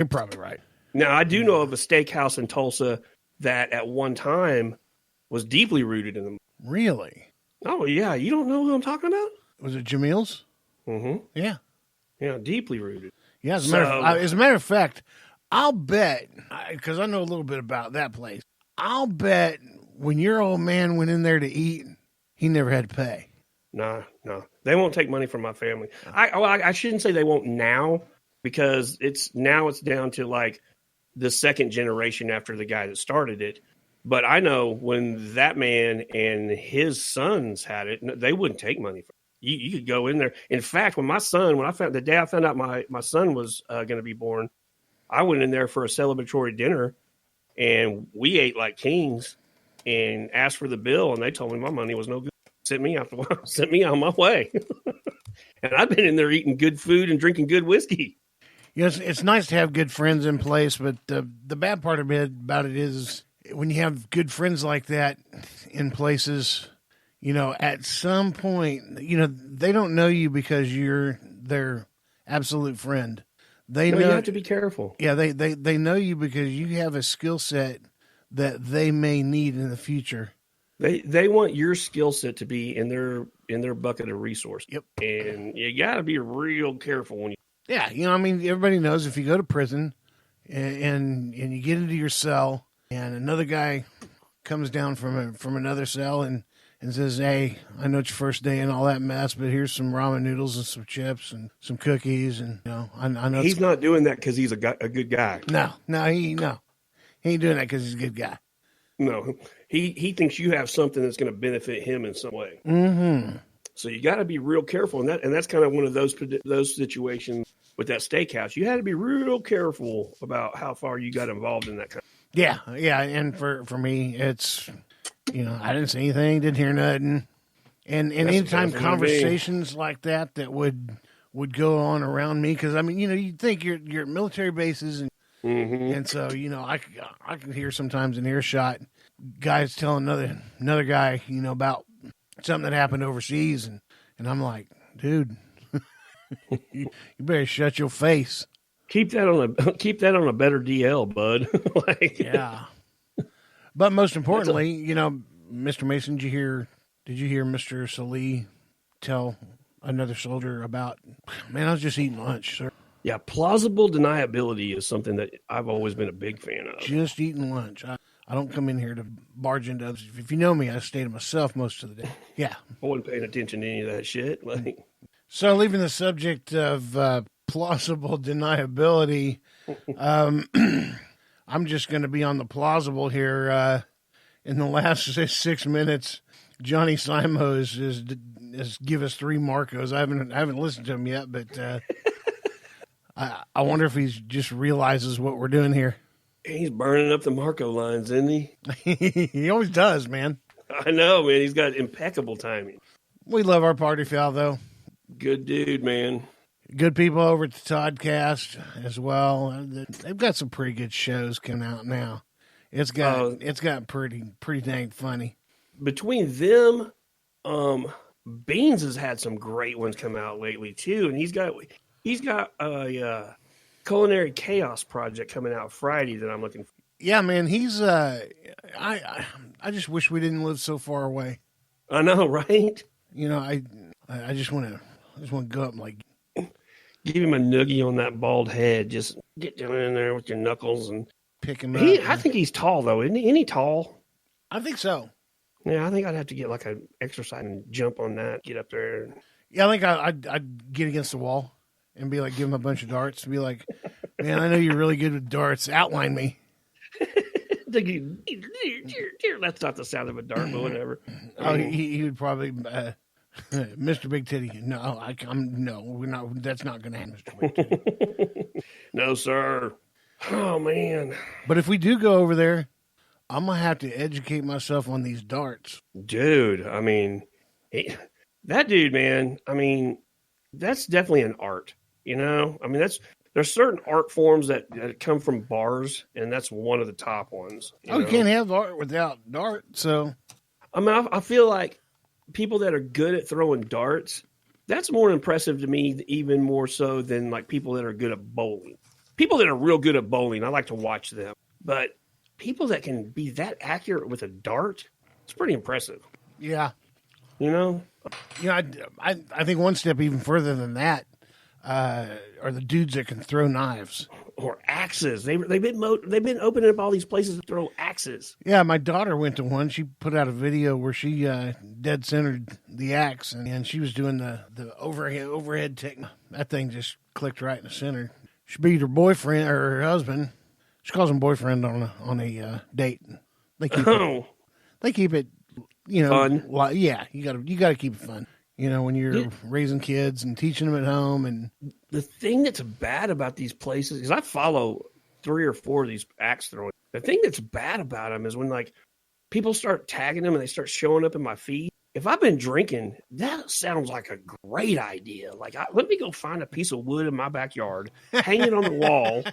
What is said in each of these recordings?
You're probably right. Now, I do know of a steakhouse in Tulsa that at one time was deeply rooted in the. Really? Oh, yeah. You don't know who I'm talking about? Was it Jamil's? Mm-hmm. Yeah. Yeah, deeply rooted. Yeah, as a matter of fact, I'll bet, because I know a little bit about that place, I'll bet when your old man went in there to eat, he never had to pay. No. They won't take money from my family. I shouldn't say they won't now, because it's down to like the second generation after the guy that started it. But I know when that man and his sons had it, they wouldn't take money from it. You could go in there. In fact, when the day I found out my son was going to be born, I went in there for a celebratory dinner, and we ate like kings and asked for the bill, and they told me my money was no good. Sent me on my way. And I've been in there eating good food and drinking good whiskey. Yes, it's nice to have good friends in place, but the bad part about it is when you have good friends like that in places, at some point, they don't know you because you're their absolute friend. You have to be careful. Yeah, they know you because you have a skill set that they may need in the future. They want your skill set to be in their bucket of resources. Yep. And you got to be real careful when you. Yeah, everybody knows if you go to prison and you get into your cell and another guy comes down from another cell and says, "Hey, I know it's your first day and all that mess, but here's some ramen noodles and some chips and some cookies." And I know he's not doing that because he's a good guy. No, he ain't doing that because he's a good guy. No, he thinks you have something that's going to benefit him in some way. Mm-hmm. So you got to be real careful, and that's kind of one of those situations with that steakhouse. You had to be real careful about how far you got involved in that kind. Yeah, and for me, it's I didn't see anything, didn't hear nothing, and anytime conversations like that would go on around me, because you'd think you're at military bases and. Mm-hmm. And so, I can hear sometimes in earshot guys telling another guy, about something that happened overseas. And I'm like, dude, you better shut your face. Keep that on a better DL, bud. Yeah. But most importantly, Mr. Mason, did you hear Mr. Salih tell another soldier about, man, I was just eating lunch, sir. Yeah, plausible deniability is something that I've always been a big fan of. Just eating lunch. I don't come in here to barge into others. If you know me, I stay to myself most of the day. Yeah. I wasn't paying attention to any of that shit. So leaving the subject of plausible deniability, I'm just going to be on the plausible here. In the last 6 minutes, Johnny Simos has give us 3 Marcos. I haven't listened to him yet, but... I wonder if he just realizes what we're doing here. He's burning up the Marco lines, isn't he? He always does, man. I know, man. He's got impeccable timing. We love our party foul, though. Good dude, man. Good people over at the Toddcast as well. They've got some pretty good shows coming out now. It's got pretty dang funny. Between them, Beans has had some great ones come out lately too, and he's got a Culinary Chaos project coming out Friday that I'm looking for. Yeah, man, he's I just wish we didn't live so far away. I know, right? I just want to go up and like give him a noogie on that bald head. Just get down in there with your knuckles and pick him up. I think he's tall though, isn't he? Isn't he tall? I think so. Yeah, I think I'd have to get like an exercise and jump on that, get up there. Yeah, I think I'd get against the wall and be like, give him a bunch of darts and be like, man, I know you're really good with darts. Outline me. That's not the sound of a dart, but whatever. He would probably, Mr. Big Titty. No, we're not. That's not going to happen, Mr. Big Titty. No, sir. Oh man. But if we do go over there, I'm gonna have to educate myself on these darts, dude. I mean, that dude, man. I mean, that's definitely an art. I mean, there's certain art forms that come from bars, and that's one of the top ones. You can't have art without dart. So, I mean, I feel like people that are good at throwing darts, that's more impressive to me, even more so than like people that are good at bowling. people that are real good at bowling, I like to watch them. But people that can be that accurate with a dart, it's pretty impressive. Yeah. You know? I think one step even further than that are the dudes that can throw knives. Or axes. They've been opening up all these places to throw axes. Yeah, my daughter went to one. She put out a video where she dead centered the axe, and she was doing the overhead technique. That thing just clicked right in the center. She beat her boyfriend or her husband. She calls him boyfriend on a date. They keep it, fun. Yeah, you gotta keep it fun. When you're raising kids and teaching them at home. And the thing that's bad about these places is I follow 3 or 4 of these axe throwing. The thing that's bad about them is when like people start tagging them and they start showing up in my feed. If I've been drinking, that sounds like a great idea. Like, let me go find a piece of wood in my backyard, hang it on the wall.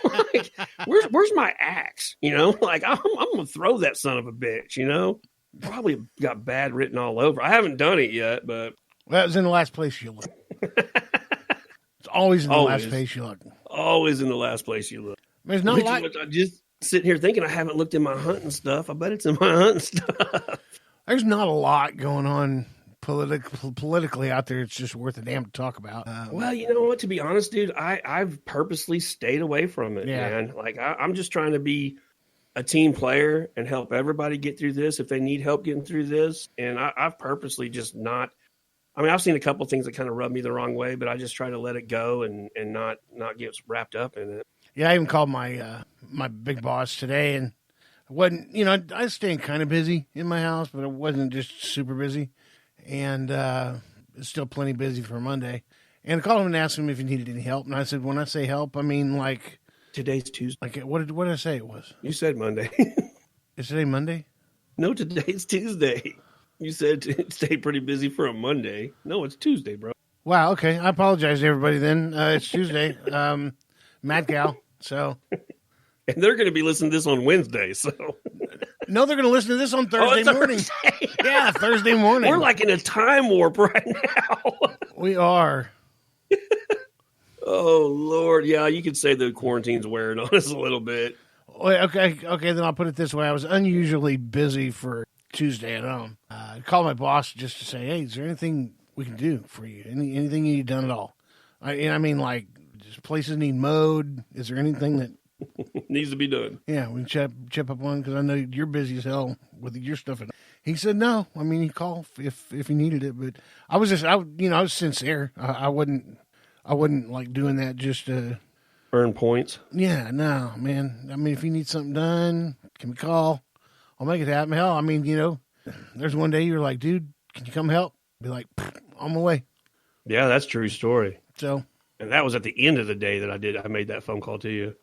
Like, where's my axe? Like I'm going to throw that son of a bitch, Probably got bad written all over. I haven't done it yet, but that was in the last place you look. It's always in the last place you look. Always in the last place you look. There's not I'm just sitting here thinking I haven't looked in my hunting stuff. I bet it's in my hunting stuff. There's not a lot going on politically out there. It's just worth a damn to talk about. Well, you know what? To be honest, dude, I've purposely stayed away from it, man. Like I'm just trying to be a team player and help everybody get through this if they need help getting through this. And I've purposely just not. I mean, I've seen a couple of things that kind of rub me the wrong way, but I just try to let it go and not get wrapped up in it. Yeah, I even called my my big boss today, and I wasn't. I was staying kind of busy in my house, but it wasn't just super busy, and it's still plenty busy for Monday. And I called him and asked him if he needed any help, and I said, when I say help, I mean like. Today's Tuesday. Like, what did I say it was? You said Monday. Is today Monday? No, today's Tuesday. You said it stayed pretty busy for a Monday. No, it's Tuesday, bro. Wow, okay. I apologize to everybody then. It's Tuesday. Mad Cow, so. And they're going to be listening to this on Wednesday, so. No, they're going to listen to this on Thursday morning. Yeah, Thursday morning. We're like in a time warp right now. We are. Oh, Lord. Yeah, you could say the quarantine's wearing on us a little bit. Okay, then I'll put it this way. I was unusually busy for Tuesday at home. I called my boss just to say, hey, is there anything we can do for you? Anything you need done at all? I mean, like, just places need mowed. Is there anything that needs to be done? Yeah, we can chip up on because I know you're busy as hell with your stuff. He said no. I mean, he called if he needed it, but I was sincere. I wouldn't like doing that just to earn points. Yeah, no, man. I mean, if you need something done, can we call? I'll make it happen. Hell, I mean, there's one day you're like, dude, can you come help? Be like, on my way. Yeah, that's a true story. So, and that was at the end of the day that I made that phone call to you.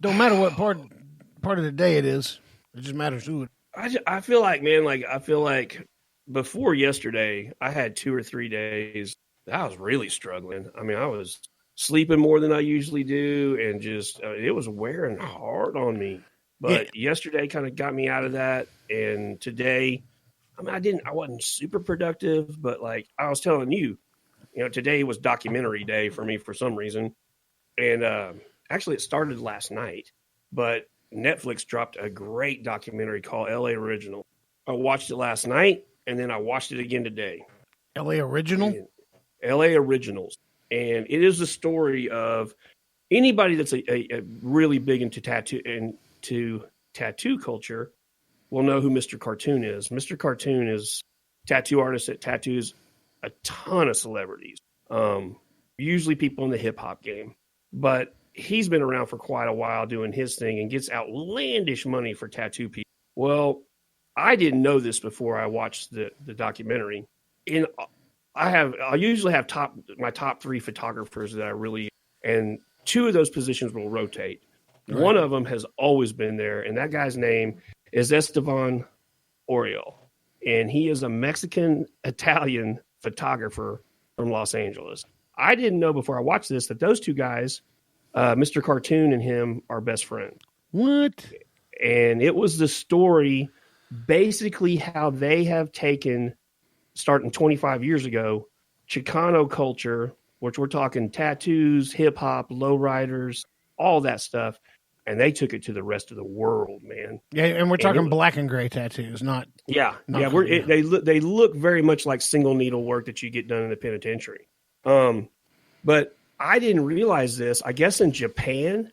Don't matter what part of the day it is. It just matters who it. I feel like, man, I feel like before yesterday, I had 2 or 3 days. I was really struggling. I mean, I was sleeping more than I usually do, and just it was wearing hard on me. But yesterday kind of got me out of that, and today, I mean, I wasn't super productive, but like I was telling you, today was documentary day for me for some reason, and actually it started last night, but Netflix dropped a great documentary called L.A. Original. I watched it last night, and then I watched it again today. L.A. Original. L.A. Originals, and it is the story of anybody that's a really big into tattoo culture will know who Mr. Cartoon is. Mr. Cartoon is a tattoo artist that tattoos a ton of celebrities, usually people in the hip hop game, but he's been around for quite a while doing his thing and gets outlandish money for tattoo people. Well, I didn't know this before I watched the documentary. I usually have my top 3 photographers that I really, and 2 of those positions will rotate. Right. One of them has always been there, and that guy's name is Esteban Oriol, and he is a Mexican-Italian photographer from Los Angeles. I didn't know before I watched this that those 2 guys, Mr. Cartoon and him, are best friends. What? And it was the story, basically how they have taken, starting 25 years ago, Chicano culture, which we're talking tattoos, hip hop, lowriders, all that stuff. And they took it to the rest of the world, man. Yeah, and we're talking black and gray tattoos, not They look very much like single needle work that you get done in the penitentiary. But I didn't realize this. I guess in Japan,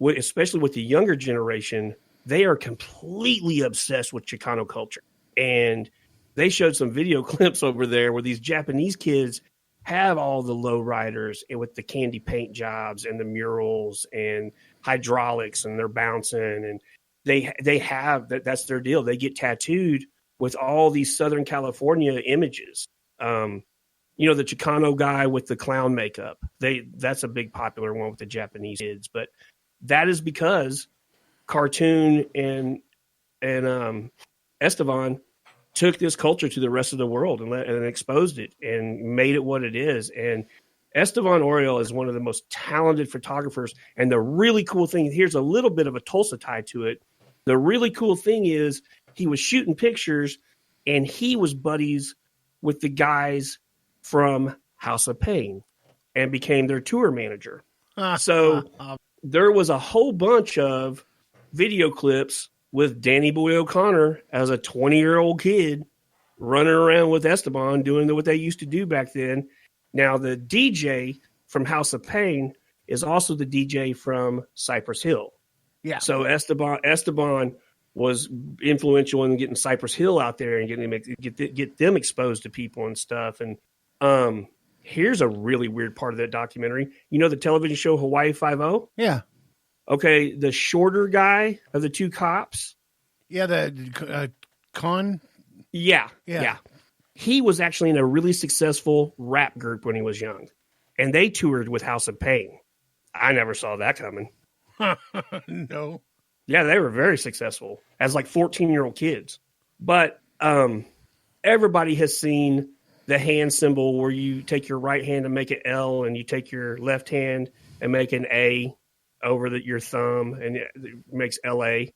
especially with the younger generation, they are completely obsessed with Chicano culture. And they showed some video clips over there where these Japanese kids have all the lowriders and with the candy paint jobs and the murals and hydraulics, and they're bouncing, and they have that's their deal. They get tattooed with all these Southern California images. The Chicano guy with the clown makeup, that's a big popular one with the Japanese kids. But that is because Cartoon and Esteban took this culture to the rest of the world and exposed it and made it what it is. And Esteban Oriol is one of the most talented photographers. And the really cool thing, here's a little bit of a Tulsa tie to it. The really cool thing is he was shooting pictures and he was buddies with the guys from House of Pain and became their tour manager. So there was a whole bunch of video clips with Danny Boy O'Connor as a 20-year-old kid running around with Esteban doing what they used to do back then. Now, the DJ from House of Pain is also the DJ from Cypress Hill. Yeah. So Esteban was influential in getting Cypress Hill out there and get them exposed to people and stuff. And here's a really weird part of that documentary. You know the television show Hawaii Five-0? Yeah. Okay, the shorter guy of the two cops. Yeah, the Con. Yeah. He was actually in a really successful rap group when he was young, and they toured with House of Pain. I never saw that coming. No. Yeah, they were very successful as like 14-year-old kids. But everybody has seen the hand symbol where you take your right hand and make an L, and you take your left hand and make an A over your thumb, and it makes LA.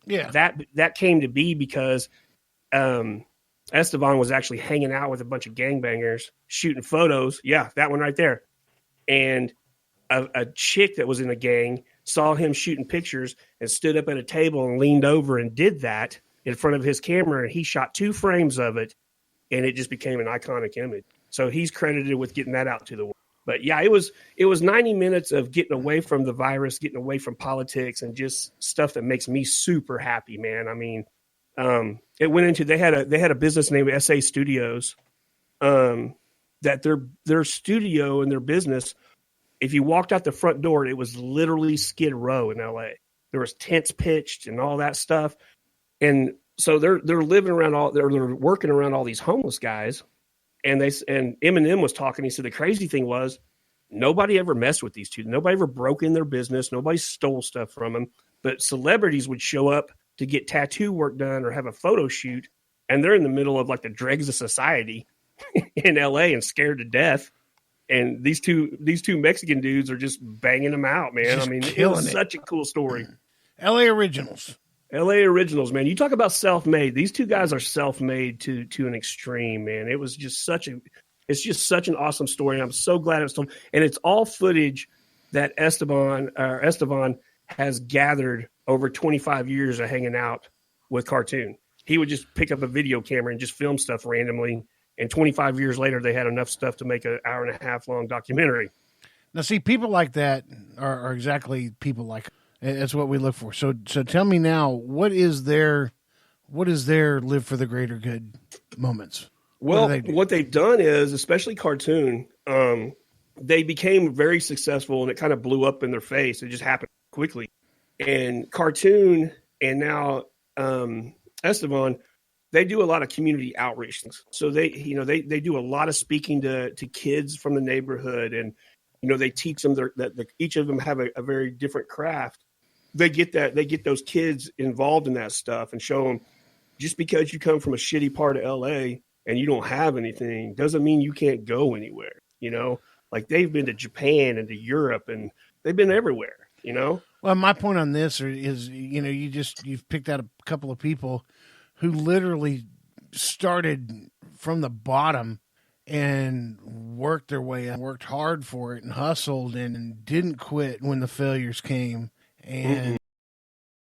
Yeah. That came to be because Esteban was actually hanging out with a bunch of gangbangers, shooting photos. Yeah, that one right there. And a chick that was in the gang saw him shooting pictures and stood up at a table and leaned over and did that in front of his camera. And he shot 2 frames of it, and it just became an iconic image. So he's credited with getting that out to the world. But yeah, it was 90 minutes of getting away from the virus, getting away from politics, and just stuff that makes me super happy, man. I mean, it went into they had a business named SA Studios, that their studio and their business. If you walked out the front door, it was literally Skid Row in LA. There was tents pitched and all that stuff, and so they're living around they're working around all these homeless guys. And Eminem was talking. He said the crazy thing was nobody ever messed with these two. Nobody ever broke in their business. Nobody stole stuff from them. But celebrities would show up to get tattoo work done or have a photo shoot, and they're in the middle of like the dregs of society in LA and scared to death. And these two Mexican dudes are just banging them out, man. Just I mean, it was such a cool story. LA Originals. LA Originals, man. You talk about self-made. These two guys are self-made to an extreme, man. It was just such an awesome story. And I'm so glad it was told. And it's all footage that Esteban has gathered over 25 years of hanging out with Cartoon. He would just pick up a video camera and just film stuff randomly. And 25 years later, they had enough stuff to make an 1.5 hour long documentary. Now, see, people like that are exactly people like. That's what we look for. So tell me now, what is their live for the greater good moments? Well, what they've done is, especially Cartoon, they became very successful, and it kind of blew up in their face. It just happened quickly. And Cartoon and now Esteban, they do a lot of community outreach things. So they do a lot of speaking to kids from the neighborhood, and they teach them that each of them have a very different craft. They get those kids involved in that stuff and show them just because you come from a shitty part of LA and you don't have anything doesn't mean you can't go anywhere. Like they've been to Japan and to Europe, and they've been everywhere. Well, my point on this is you've picked out a couple of people who literally started from the bottom and worked their way up, worked hard for it and hustled and didn't quit when the failures came. And